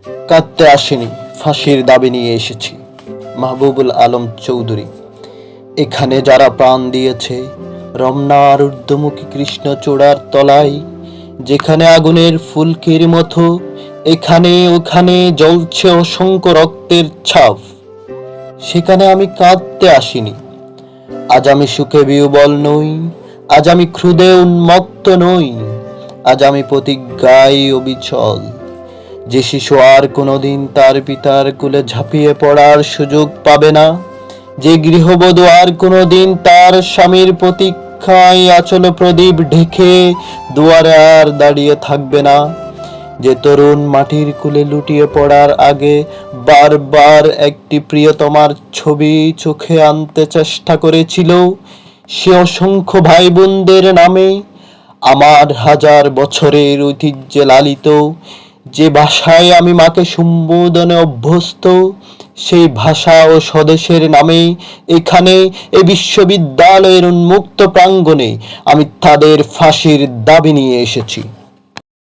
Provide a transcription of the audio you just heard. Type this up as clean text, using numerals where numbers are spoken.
কাঁদতে আসিনি, ফাঁসির দাবি নিয়ে এসেছি। মাহবুবুল আলম চৌধুরী। এখানে যারা প্রাণ দিয়েছে রমনার ঊর্ধ্বমুখী কৃষ্ণচূড়ার তলায়, যেখানে আগুনের ফুলকির মতো এখানে ওখানে জ্বলছে অসংখ্য রক্তের ছাপ, সেখানে আমি কাঁদতে আসিনি। আজ আমি সুখে বিহ্বল নই, আজ আমি ক্রোধে উন্মত্ত নই, আজ আমি প্রতিজ্ঞায় অবিচল। যে শিশু আর কোনোদিন তার পিতার কোলে ঝাঁপিয়ে পড়ার সুযোগ পাবে না, যে গৃহবধূ আর কোনোদিন তার স্বামীর প্রতীক্ষায় আঁচলে প্রদীপ ঢেকে দুয়ারে আর দাঁড়িয়ে থাকবে না, যে তরুণ মাটির কোলে লুটিয়ে পড়ার আগে বারবার একটি প্রিয়তমার ছবি চোখে আনতে চেষ্টা করেছিল, সে অসংখ্য ভাই বোনদের নামে আমার হাজার বছরের ঐতিহ্যে লালিত যে ভাষায় আমি মাকে সম্বোধনে অভ্যস্ত, সেই ভাষা ও স্বদেশের নামে এখানে এ বিশ্ববিদ্যালয়ের উন্মুক্ত প্রাঙ্গণে আমি তাদের ফাঁসির দাবি নিয়ে এসেছি।